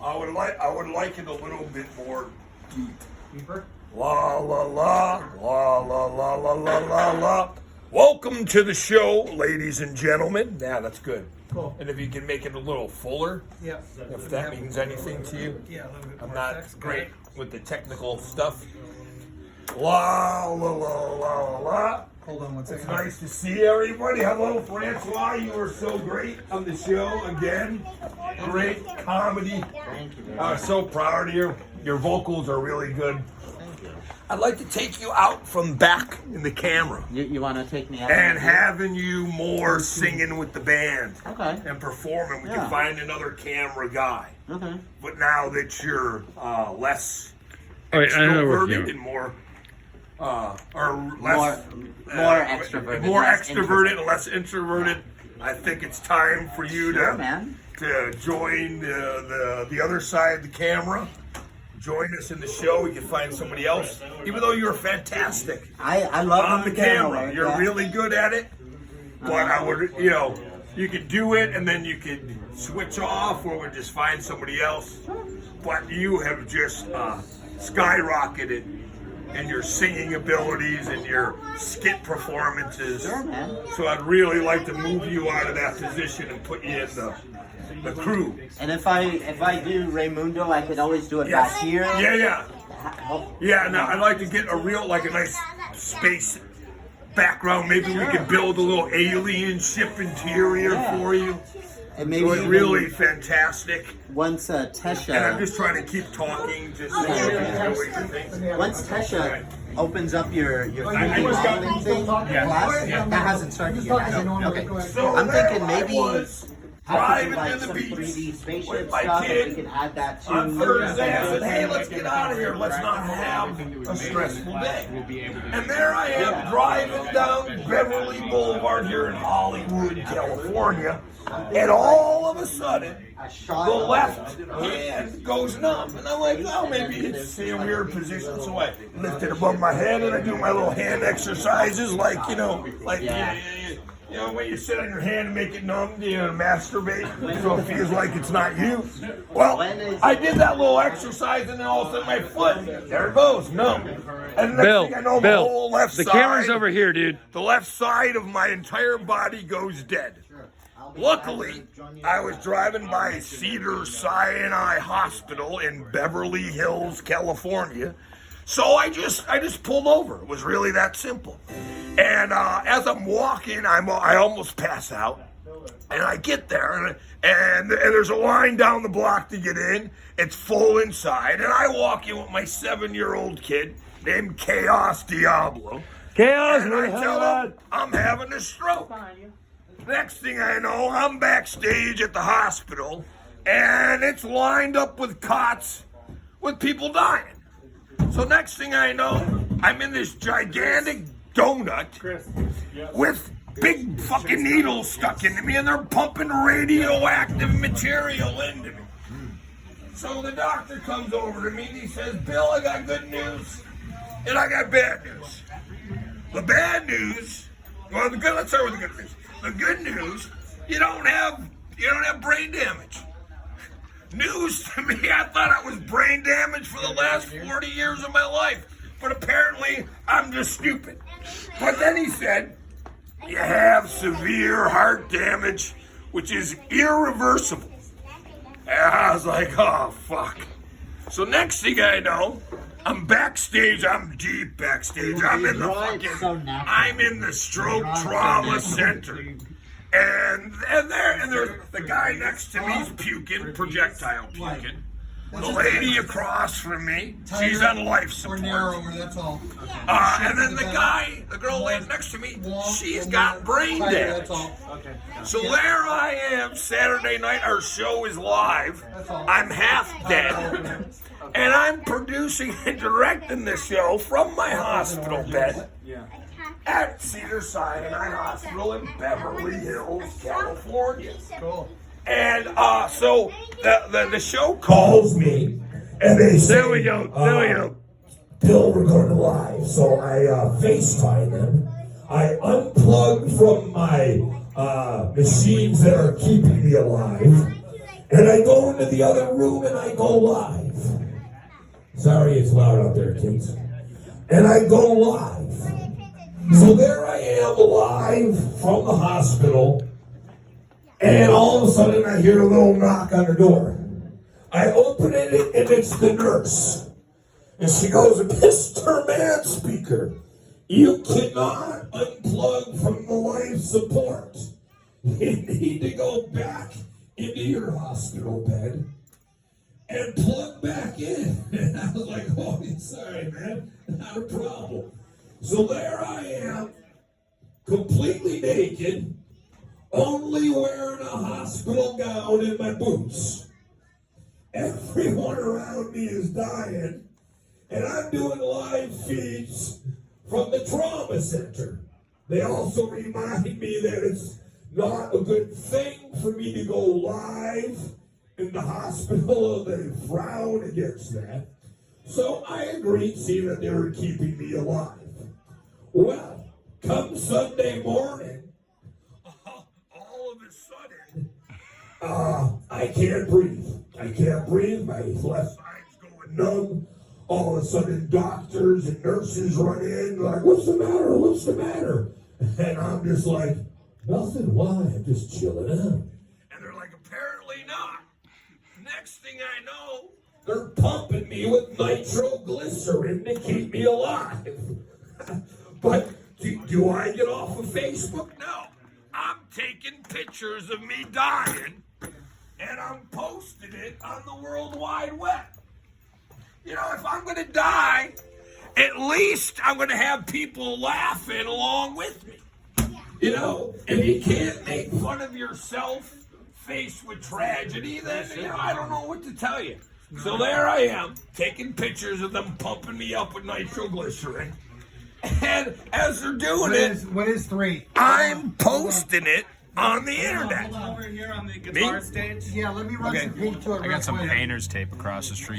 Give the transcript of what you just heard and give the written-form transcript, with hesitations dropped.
I would like it a little bit more deeper. La la la la la la la la la la. Welcome to the show, ladies and gentlemen. Yeah, that's good. Cool. And if you can make it a little fuller, Yeah. if that means anything to you. Yeah, a little bit I'm more not text. great with the technical stuff. La la la la la. Hold on one It's second. nice to see everybody. Hello, Francois. You are so great on the show again. Great comedy. Thank you. I'm so proud of you. Your vocals are really good. Thank you. I'd like to take you out from back in the camera You want to take me out? and having you more singing with the band Okay. and performing. We Yeah. can find another camera guy. Okay. But now that you're less Wait, I know where extroverted you- and more or less More extroverted, more less extroverted and less introverted, I think it's time for you Sure, to man. join the other side of the camera. Join us in the show. We can find somebody else. Even though you're fantastic I love on the camera, work, you're yeah. really good at it. But I would, you could do it and then you could switch off, or we just find somebody else. But you have just skyrocketed in your singing abilities and your skit performances. Sure, man. So I'd really like to move you out of that position and put you in the crew. And if I do Raymundo, I could always do it Yes. back here. Yeah. Oh, Yeah, now I'd like to get a nice space background. Maybe we could build a little alien ship interior Yeah. for you. and maybe So it's even really fantastic. once And I'm Tesha just trying to keep talking, just so you can do your thing. once Tesha opens up your I just got- modeling thing class, that hasn't started yet. Okay. So I'm there thinking maybe I was I could driving do like to the some beach 3D with spaceship my stuff, and kid we can add that to on Thursday. I said, hey, let's get out of here. Let's not have a stressful day. And there I am driving down Beverly Boulevard here in Hollywood, California. And all of a sudden, the left hand goes numb. And I'm like, oh, maybe it's in a weird position. So I lift it above my head and I do my little hand exercises like, when you sit on your hand and make it numb, masturbate, so it feels like it's not you. Well, I did that little exercise, and then all of a sudden my foot, there it goes, numb. And the next thing I know, the whole left the side, camera's over here, dude. the left side of my entire body goes dead. Luckily, I was driving by Cedars-Sinai Hospital in Beverly Hills, California. So I just pulled over. It was really that simple. And as I'm walking, I almost pass out. And I get there, and there's a line down the block to get in. It's full inside. And I walk in with my 7-year-old kid named Chaos Diablo. Chaos, And I tell him I'm having a stroke. Next thing I know, I'm backstage at the hospital, and it's lined up with cots with people dying. So next thing I know, I'm in this gigantic donut with big fucking needles stuck into me, and they're pumping radioactive material into me. So the doctor comes over to me and he says, Bill, I got good news and I got bad news. The bad news, let's start with the good news. The good news, you don't have brain damage. News to me, I thought I was brain damaged for the last 40 years of my life. But apparently, I'm just stupid. But then he said, you have severe heart damage, which is irreversible. And I was like, oh, fuck. So next thing I know, I'm backstage. I'm deep backstage. I'm in the stroke trauma center. And there's the guy next to me's puking, projectile puking. The lady across from me, she's on life support. That's all. And then the girl laying next to me, she's got brain damage. So there I am, Saturday night, our show is live. I'm half dead. And I'm producing and directing the show from my hospital bed at Cedars-Sinai Hospital in Beverly Hills, California. Cool. And so the show calls me, and they say, There we go. Bill, we're going live. So I FaceTime them. I unplug from my machines that are keeping me alive, And I go into the other room and I go live. Sorry it's loud out there, kids. And I go live. So there I am live from the hospital. And all of a sudden I hear a little knock on the door. I open it and it's the nurse. And she goes, Mr. Manspeaker, you cannot unplug from the life support. You need to go back into your hospital bed and plug back in. And I was like, oh, sorry, man, not a problem. So there I am, completely naked, only wearing a hospital gown and my boots. Everyone around me is dying, and I'm doing live feeds from the trauma center. They also remind me that it's not a good thing for me to go live in the hospital. They frown against that. So I agreed, seeing that they were keeping me alive. Well, come Sunday morning, all of a sudden, I can't breathe. I can't breathe. My left side's going numb. All of a sudden, doctors and nurses run in, like, what's the matter? What's the matter? And I'm just like, nothing. Why? I'm just chilling out. And they're like, apparently not. Next thing I know, they're pumping me with nitroglycerin to keep me alive. But do I get off of Facebook? No. I'm taking pictures of me dying, and I'm posting it on the World Wide Web. You know, if I'm going to die, at least I'm going to have people laughing along with me. You know, if you can't make fun of yourself faced with tragedy, then, you know, I don't know what to tell you. So there I am, taking pictures of them pumping me up with nitroglycerin. And as they're doing What is 3? I'm posting it on the internet. Over here on the guitar stage. Yeah, let me run some paint to it. I got some painter's tape across the street.